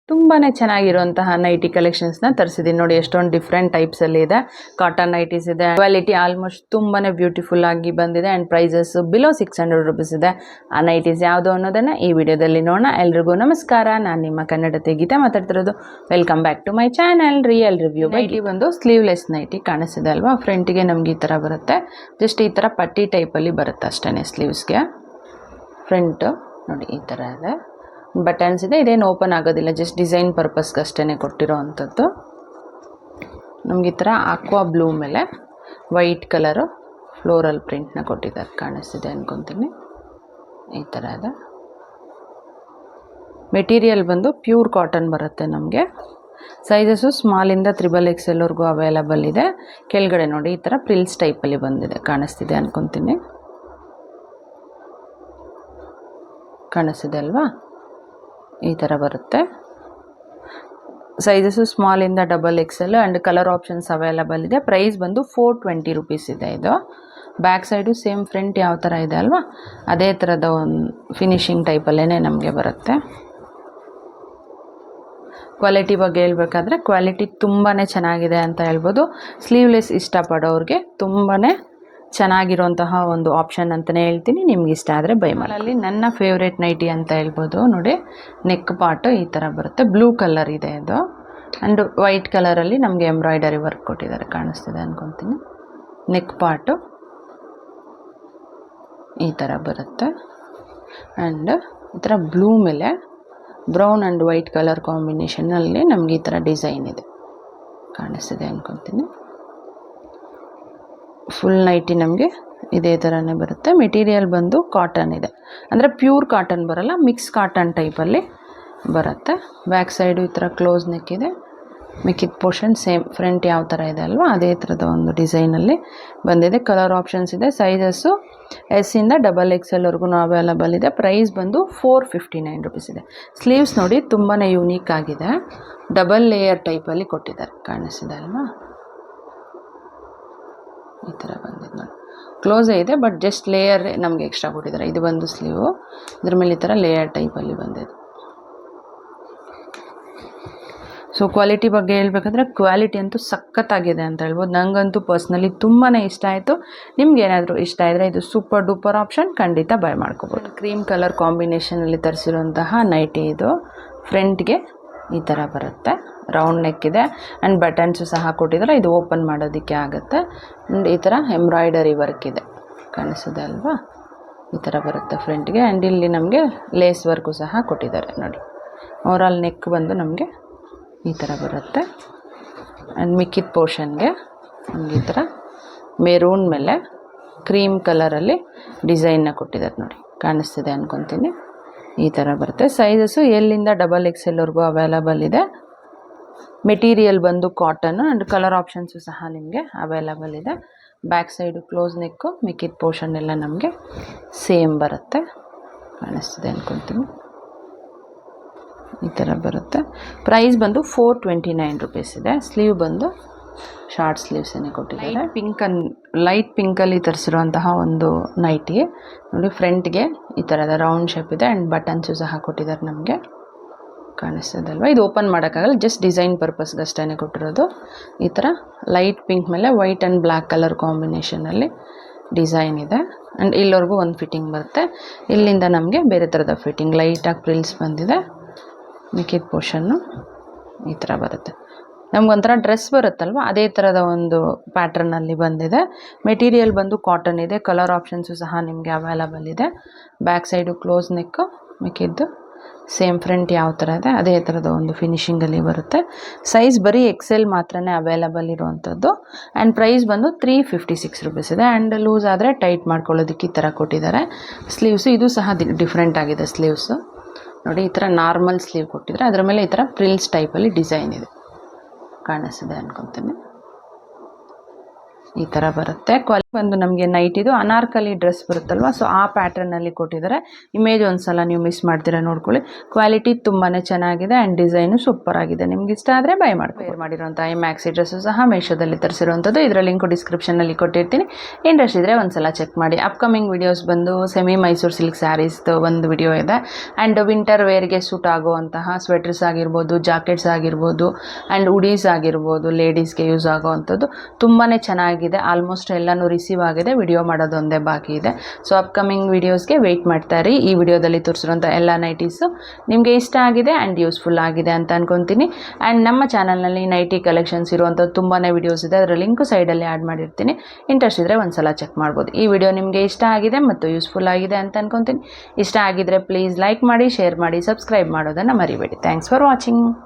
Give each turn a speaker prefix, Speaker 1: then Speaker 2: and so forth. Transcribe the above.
Speaker 1: ತುಂಬಾ ಚೆನ್ನಾಗಿರುವಂತಹ ನೈಟಿ ಕಲೆಕ್ಷನ್ಸ್ನ ತರಿಸಿದ್ದೀನಿ ನೋಡಿ. ಎಷ್ಟೊಂದು ಡಿಫ್ರೆಂಟ್ ಟೈಪ್ಸಲ್ಲಿ ಇದೆ. ಕಾಟನ್ ನೈಟೀಸ್ ಇದೆ. ಕ್ವಾಲಿಟಿ ಆಲ್ಮೋಸ್ಟ್ ತುಂಬಾ ಬ್ಯೂಟಿಫುಲ್ ಆಗಿ ಬಂದಿದೆ ಆ್ಯಂಡ್ ಪ್ರೈಸಸ್ ಬಿಲೋ 600 ರೂಪೀಸ್ ಇದೆ. ಆ ನೈಟೀಸ್ ಯಾವುದು ಅನ್ನೋದನ್ನು ಈ ವಿಡಿಯೋದಲ್ಲಿ ನೋಡೋಣ. ಎಲ್ರಿಗೂ ನಮಸ್ಕಾರ, ನಾನು ನಿಮ್ಮ ಕನ್ನಡತೆ ಗೀತೆ ಮಾತಾಡ್ತಿರೋದು. Welcome back to my channel real review. Nighty ಬಂದು ಸ್ಲೀವ್ಲೆಸ್ ನೈಟಿ ಕಾಣಿಸಿದೆ ಅಲ್ವಾ. ಫ್ರಂಟಿಗೆ ನಮ್ಗೆ ಈ ಥರ ಬರುತ್ತೆ. ಜಸ್ಟ್ ಈ ಥರ ಪಟ್ಟಿ ಟೈಪಲ್ಲಿ ಬರುತ್ತೆ ಅಷ್ಟೇ ಸ್ಲೀವ್ಸ್ಗೆ. ಫ್ರಂಟು ನೋಡಿ ಈ ಥರ ಇದೆ. ಬಟನ್ಸ್ ಇದೆ. ಇದೇನು ಓಪನ್ ಆಗೋದಿಲ್ಲ, ಜಸ್ಟ್ ಡಿಸೈನ್ ಪರ್ಪಸ್ಗೆ ಅಷ್ಟೇ ಕೊಟ್ಟಿರೋ ಅಂಥದ್ದು. ನಮ್ಗೆ ಈ ಥರ ಆಕ್ವಾ ಬ್ಲೂ ಮೇಲೆ ವೈಟ್ ಕಲರು ಫ್ಲೋರಲ್ ಪ್ರಿಂಟ್ನ ಕೊಟ್ಟಿದ್ದಾರೆ, ಕಾಣಿಸ್ತಿದೆ ಅಂದ್ಕೊತೀನಿ. ಈ ಥರ ಇದೆ. ಮೆಟೀರಿಯಲ್ ಬಂದು ಪ್ಯೂರ್ ಕಾಟನ್ ಬರುತ್ತೆ ನಮಗೆ. ಸೈಜಸ್ಸು ಸ್ಮಾಲಿಂದ 3XXLವರೆಗೂ ಅವೈಲಬಲ್ ಇದೆ. ಕೆಳಗಡೆ ನೋಡಿ ಈ ಥರ ಪ್ರಿಲ್ಸ್ ಟೈಪಲ್ಲಿ ಬಂದಿದೆ, ಕಾಣಿಸ್ತಿದೆ ಅಂದ್ಕೊತೀನಿ. ಕಾಣಿಸ್ತಿದೆ ಅಲ್ವಾ. ಈ ಥರ ಬರುತ್ತೆ. ಸೈಜಸ್ಸು ಸ್ಮಾಲಿಂದ XXL and colour options available ಇದೆ. ಪ್ರೈಸ್ ಬಂದು 420 ರೂಪೀಸ್ ಇದೆ ಇದು. ಬ್ಯಾಕ್ ಸೈಡು ಸೇಮ್ ಫ್ರಂಟ್ ಯಾವ ಥರ ಇದೆ ಅಲ್ವಾ, ಅದೇ ಥರದ ಒಂದು ಫಿನಿಶಿಂಗ್ ಟೈಪಲ್ಲೇ ನಮಗೆ ಬರುತ್ತೆ. ಕ್ವಾಲಿಟಿ ಬಗ್ಗೆ ಹೇಳ್ಬೇಕಾದ್ರೆ ಕ್ವಾಲಿಟಿ ತುಂಬಾ ಚೆನ್ನಾಗಿದೆ ಅಂತ ಹೇಳ್ಬೋದು. ಸ್ಲೀವ್ಲೆಸ್ ಇಷ್ಟಪಡೋರಿಗೆ ತುಂಬಾ ಚೆನ್ನಾಗಿರುವಂತಹ ಒಂದು ಆಪ್ಷನ್ ಅಂತಲೇ ಹೇಳ್ತೀನಿ. ನಿಮ್ಗೆ ಇಷ್ಟ ಆದರೆ ಬೈ ಮಾಡಲ್ಲಿ ನನ್ನ ಫೇವ್ರೇಟ್ ನೈಟಿ ಅಂತ ಹೇಳ್ಬೋದು ನೋಡಿ. ನೆಕ್ ಪಾರ್ಟು ಈ ಥರ ಬರುತ್ತೆ. ಬ್ಲೂ ಕಲರ್ ಇದೆ ಇದು ಆ್ಯಂಡ್ ವೈಟ್ ಕಲರಲ್ಲಿ ನಮಗೆ ಎಂಬ್ರಾಯ್ಡರಿ ವರ್ಕ್ ಕೊಟ್ಟಿದ್ದಾರೆ, ಕಾಣಿಸ್ತಿದೆ ಅಂದ್ಕೊತೀನಿ. ನೆಕ್ ಪಾರ್ಟು ಈ ಥರ ಬರುತ್ತೆ ಆ್ಯಂಡ್ ಈ ಥರ ಬ್ಲೂ ಮೇಲೆ ಬ್ರೌನ್ ಆ್ಯಂಡ್ ವೈಟ್ ಕಲರ್ ಕಾಂಬಿನೇಷನಲ್ಲಿ ನಮಗೆ ಈ ಥರ ಡಿಸೈನ್ ಇದೆ, ಕಾಣಿಸ್ತಿದೆ ಅಂದ್ಕೊತೀನಿ. ಫುಲ್ ನೈಟಿ ನಮಗೆ ಇದೇ ಥರನೇ ಬರುತ್ತೆ. ಮೆಟೀರಿಯಲ್ ಬಂದು ಕಾಟನ್ ಇದೆ, ಅಂದರೆ ಪ್ಯೂರ್ ಕಾಟನ್ ಬರಲ್ಲ, ಮಿಕ್ಸ್ ಕಾಟನ್ ಟೈಪಲ್ಲಿ ಬರುತ್ತೆ. ಬ್ಯಾಕ್ ಸೈಡು ಈ ಥರ ಕ್ಲೋಸ್ ನೆಕ್ ಇದೆ. ಮಿಕ್ಕಿದ ಪೋರ್ಷನ್ ಸೇಮ್ ಫ್ರಂಟ್ ಯಾವ ಥರ ಇದೆ ಅಲ್ವಾ, ಅದೇ ಥರದ ಒಂದು ಡಿಸೈನಲ್ಲಿ ಬಂದಿದೆ. ಕಲರ್ ಆಪ್ಷನ್ಸ್ ಇದೆ. ಸೈಜಸ್ಸು ಎಸ್ಸಿಂದ XXLವರೆಗೂ ಅವೈಲಬಲ್ ಇದೆ. ಪ್ರೈಸ್ ಬಂದು 459 ರೂಪೀಸ್ ಇದೆ. ಸ್ಲೀವ್ಸ್ ನೋಡಿ ತುಂಬಾ ಯೂನಿಕ್ ಆಗಿದೆ. ಡಬಲ್ ಲೇಯರ್ ಟೈಪಲ್ಲಿ ಕೊಟ್ಟಿದ್ದಾರೆ, ಕಾಣಿಸ್ತಿದೆ ಅಲ್ವಾ. ಈ ಥರ ಬಂದಿದೆ ನೋಡಿ. ಕ್ಲೋಸೇ ಇದೆ ಬಟ್ ಜಸ್ಟ್ ಲೇಯರ್ ನಮಗೆ ಎಕ್ಸ್ಟ್ರಾ ಕೊಟ್ಟಿದ್ದಾರೆ. ಇದು ಬಂದು ಸ್ಲೀವು, ಇದ್ರ ಮೇಲೆ ಈ ಥರ ಲೇಯರ್ ಟೈಪಲ್ಲಿ ಬಂದಿದೆ. ಸೊ ಕ್ವಾಲಿಟಿ ಬಗ್ಗೆ ಹೇಳ್ಬೇಕಂದ್ರೆ ಕ್ವಾಲಿಟಿ ಅಂತೂ ಸಖತ್ತಾಗಿದೆ ಅಂತ ಹೇಳ್ಬೋದು. ನನಗಂತೂ ಪರ್ಸ್ನಲಿ ತುಂಬಾ ಇಷ್ಟ ಆಯಿತು. ನಿಮ್ಗೆ ಏನಾದರೂ ಇಷ್ಟ ಆದರೆ ಇದು ಸೂಪರ್ ಡೂಪರ್ ಆಪ್ಷನ್, ಖಂಡಿತ ಬೈ ಮಾಡ್ಕೋಬೋದು. ಕ್ರೀಮ್ ಕಲರ್ ಕಾಂಬಿನೇಷನಲ್ಲಿ ತರಿಸಿರುವಂತಹ ನೈಟಿ ಇದು. ಫ್ರಂಟ್ಗೆ ಈ ಥರ ಬರುತ್ತೆ. ರೌಂಡ್ ನೆಕ್ ಇದೆ ಆ್ಯಂಡ್ ಬಟನ್ಸು ಸಹ ಕೊಟ್ಟಿದ್ದಾರೆ. ಇದು ಓಪನ್ ಮಾಡೋದಕ್ಕೆ ಆಗುತ್ತೆ ಆ್ಯಂಡ್ ಈ ಥರ ಎಂಬ್ರಾಯ್ಡರಿ ವರ್ಕ್ ಇದೆ, ಕಾಣಿಸಿದೆ ಅಲ್ವಾ. ಈ ಥರ ಬರುತ್ತೆ ಫ್ರಂಟ್ಗೆ ಆ್ಯಂಡ್ ಇಲ್ಲಿ ನಮಗೆ ಲೇಸ್ ವರ್ಕು ಸಹ ಕೊಟ್ಟಿದ್ದಾರೆ ನೋಡಿ. ಓವರಾಲ್ ನೆಕ್ ಬಂದು ನಮಗೆ ಈ ಥರ ಬರುತ್ತೆ ಆ್ಯಂಡ್ ಮಿಕ್ಕಿದ ಪೋರ್ಷನ್ಗೆ ನಮಗೆ ಈ ಥರ ಮೆರೂನ್ ಮೇಲೆ ಕ್ರೀಮ್ ಕಲರಲ್ಲಿ ಡಿಸೈನ್ನ ಕೊಟ್ಟಿದ್ದಾರೆ ನೋಡಿ, ಕಾಣಿಸ್ತಿದೆ ಅಂದ್ಕೊತೀನಿ. ಈ ಥರ ಬರುತ್ತೆ. ಸೈಜಸ್ಸು ಎಲ್ಲಿಂದ XXLವರೆಗೂ ಅವೈಲಬಲ್ ಇದೆ. ಮೆಟೀರಿಯಲ್ ಬಂದು ಕಾಟನ್ ಆ್ಯಂಡ್ ಕಲರ್ ಆಪ್ಷನ್ಸು ಸಹ ನಿಮಗೆ ಅವೈಲಬಲ್ ಇದೆ. ಬ್ಯಾಕ್ ಸೈಡು ಕ್ಲೋಸ್ ನೆಕ್ಕು, ಮಿಕ್ಕಿದ ಪೋರ್ಷನ್ ಎಲ್ಲ ನಮಗೆ ಸೇಮ್ ಬರುತ್ತೆ, ಕಾಣಿಸ್ತಿದೆ ಅಂದ್ಕೊತೀನಿ. ಈ ಥರ ಬರುತ್ತೆ. ಪ್ರೈಸ್ ಬಂದು 429 ರೂಪೀಸ್ ಇದೆ. ಸ್ಲೀವ್ ಬಂದು ಶಾರ್ಟ್ ಸ್ಲೀವ್ಸನ್ನೇ ಕೊಟ್ಟಿದ್ದಾರೆ. ಲೈಟ್ ಪಿಂಕಲ್ಲಿ ತರಿಸಿರುವಂತಹ ಒಂದು ನೈಟಿ ನೋಡಿ. ಫ್ರಂಟ್ಗೆ ಈ ಥರದ ರೌಂಡ್ ಶೇಪ್ ಇದೆ ಆ್ಯಂಡ್ ಬಟನ್ಸು ಸಹ ಕೊಟ್ಟಿದ್ದಾರೆ ನಮಗೆ, ಕಾಣಿಸ್ತದಲ್ವ. ಇದು ಓಪನ್ ಮಾಡೋಕ್ಕಾಗಲ್ಲ, ಜಸ್ಟ್ ಡಿಸೈನ್ ಪರ್ಪಸ್ಗೆ ಅಷ್ಟೇ ಕೊಟ್ಟಿರೋದು. ಈ ಥರ ಲೈಟ್ ಪಿಂಕ್ ಮೇಲೆ ವೈಟ್ ಆ್ಯಂಡ್ ಬ್ಲ್ಯಾಕ್ ಕಲರ್ ಕಾಂಬಿನೇಷನಲ್ಲಿ ಡಿಸೈನ್ ಇದೆ ಆ್ಯಂಡ್ ಇಲ್ಲಿವರೆಗೂ ಒಂದು ಫಿಟ್ಟಿಂಗ್ ಬರುತ್ತೆ. ಇಲ್ಲಿಂದ ನಮಗೆ ಬೇರೆ ಥರದ ಫಿಟ್ಟಿಂಗ್, ಲೈಟಾಗಿ ಪ್ರಿಲ್ಸ್ ಬಂದಿದೆ. ಮಿಕ್ಕಿದ ಪೋರ್ಷನ್ನು ಈ ಥರ ಬರುತ್ತೆ. ನಮಗೊಂಥರ ಡ್ರೆಸ್ ಬರುತ್ತಲ್ವ, ಅದೇ ಥರದ ಒಂದು ಪ್ಯಾಟ್ರನಲ್ಲಿ ಬಂದಿದೆ. ಮೆಟೀರಿಯಲ್ ಬಂದು ಕಾಟನ್ ಇದೆ. ಕಲರ್ ಆಪ್ಷನ್ಸು ಸಹ ನಿಮಗೆ ಅವೈಲಬಲ್ ಇದೆ. ಬ್ಯಾಕ್ ಸೈಡು ಕ್ಲೋಸ್ ನೆಕ್ಕು, ಮಿಕ್ಕಿದ್ದು ಸೇಮ್ ಫ್ರಂಟ್ ಯಾವ ಥರ ಇದೆ ಅದೇ ಥರದ ಒಂದು ಫಿನಿಶಿಂಗಲ್ಲಿ ಬರುತ್ತೆ. ಸೈಜ್ ಬರೀ XL ಮಾತ್ರನೇ ಅವೈಲಬಲ್ ಇರುವಂಥದ್ದು ಆ್ಯಂಡ್ ಪ್ರೈಸ್ ಬಂದು 356 ರೂಪೀಸ್ ಇದೆ. ಆ್ಯಂಡ್ ಲೂಸ್ ಆದರೆ ಟೈಟ್ ಮಾಡ್ಕೊಳ್ಳೋದಕ್ಕೆ ಈ ಥರ ಕೊಟ್ಟಿದ್ದಾರೆ. ಸ್ಲೀವ್ಸು ಇದು ಸಹ ಡಿಫ್ರೆಂಟ್ ಆಗಿದೆ. ಸ್ಲೀವ್ಸು ನೋಡಿ ಈ ಥರ ನಾರ್ಮಲ್ ಸ್ಲೀವ್ ಕೊಟ್ಟಿದ್ದಾರೆ, ಅದರ ಮೇಲೆ ಈ ಥರ ಪ್ರಿಲ್ಸ್ ಟೈಪಲ್ಲಿ ಡಿಸೈನ್ ಇದೆ, ಕಾಣಿಸ್ತಿದೆ ಅಂದ್ಕೊತೀನಿ. ಈ ಥರ ಬರುತ್ತೆ. ಒಂದು ನಮಗೆ ನೈಟಿದು ಅನಾರ್ಕಲಿ ಡ್ರೆಸ್ ಬರುತ್ತಲ್ವ, ಸೊ ಆ ಪ್ಯಾಟರ್ನಲ್ಲಿ ಕೊಟ್ಟಿದ್ದಾರೆ. ಇಮೇಜ್ ಒಂದ್ಸಲ ನೀವು ಮಿಸ್ ಮಾಡ್ತೀರಾ ನೋಡ್ಕೊಳ್ಳಿ. ಕ್ವಾಲಿಟಿ ತುಂಬಾ ಚೆನ್ನಾಗಿದೆ ಆ್ಯಂಡ್ ಡಿಸೈನು ಸೂಪರ್ ಆಗಿದೆ. ನಿಮ್ಗೆ ಇಷ್ಟ ಆದರೆ ಬೈ ವೇರ್ ಮಾಡಿರೋಂಥ ಈ ಮ್ಯಾಕ್ಸಿ ಡ್ರೆಸ್ಸು ಸಹ ಮೀಶೋದಲ್ಲಿ ತರಿಸಿರುವಂಥದ್ದು. ಇದರ ಲಿಂಕು ಡಿಸ್ಕ್ರಿಪ್ಷನಲ್ಲಿ ಕೊಟ್ಟಿರ್ತೀನಿ. ಇಂಟ್ರೆಸ್ಟ್ ಇದ್ದರೆ ಒಂದ್ಸಲ ಚೆಕ್ ಮಾಡಿ. ಅಪ್ಕಮಿಂಗ್ ವಿಡಿಯೋಸ್ ಬಂದು ಸೆಮಿ ಮೈಸೂರು ಸಿಲ್ಕ್ ಸ್ಯಾರೀಸ್ದು ಒಂದು ವಿಡಿಯೋ ಇದೆ ಆ್ಯಂಡ್ ವಿಂಟರ್ ವೇರ್ಗೆ ಸೂಟ್ ಆಗುವಂತಹ ಸ್ವೆಟರ್ಸ್ ಆಗಿರ್ಬೋದು, ಜಾಕೆಟ್ಸ್ ಆಗಿರ್ಬೋದು ಆ್ಯಂಡ್ ಉಡೀಸ್ ಆಗಿರ್ಬೋದು, ಲೇಡೀಸ್ಗೆ ಯೂಸ್ ಆಗೋವಂಥದ್ದು ತುಂಬಾ ಚೆನ್ನಾಗಿದೆ. ಆಲ್ಮೋಸ್ಟ್ ಎಲ್ಲನೂ ರಿಸೀವ್ ಆಗಿದೆ. ವಿಡಿಯೋ ಮಾಡೋದೊಂದೇ ಬಾಕಿ ಇದೆ. ಸೊ ಅಪ್ಕಮಿಂಗ್ ವೀಡಿಯೋಸ್ಗೆ ವೆಯ್ಟ್ ಮಾಡ್ತಾ ಇರಿ. ಈ ವಿಡಿಯೋದಲ್ಲಿ ತೋರಿಸಿರೋಂಥ ಎಲ್ಲ ನೈಟೀಸು ನಿಮಗೆ ಇಷ್ಟ ಆಗಿದೆ ಆ್ಯಂಡ್ ಯೂಸ್ಫುಲ್ ಆಗಿದೆ ಅಂತ ಅನ್ಕೊತೀನಿ. ಆ್ಯಂಡ್ ನಮ್ಮ ಚಾನಲ್ನಲ್ಲಿ ನೈಟಿ ಕಲೆಕ್ಷನ್ಸ್ ಇರುವಂಥದ್ದು ತುಂಬಾ ವಿಡಿಯೋಸ್ ಇದೆ. ಅದರ ಲಿಂಕು ಸೈಡಲ್ಲಿ ಆ್ಯಡ್ ಮಾಡಿರ್ತೀನಿ. ಇಂಟ್ರೆಸ್ಟ್ ಇದ್ದರೆ ಒಂದ್ಸಲ ಚೆಕ್ ಮಾಡ್ಬೋದು. ಈ ವಿಡಿಯೋ ನಿಮಗೆ ಇಷ್ಟ ಆಗಿದೆ ಮತ್ತು ಯೂಸ್ಫುಲ್ ಆಗಿದೆ ಅಂತ ಅನ್ಕೊತೀನಿ. ಇಷ್ಟ ಆಗಿದ್ರೆ ಪ್ಲೀಸ್ ಲೈಕ್ ಮಾಡಿ, ಶೇರ್ ಮಾಡಿ, ಸಬ್ಸ್ಕ್ರೈಬ್ ಮಾಡೋದನ್ನು ಮರಿಬೇಡಿ. Thanks for watching.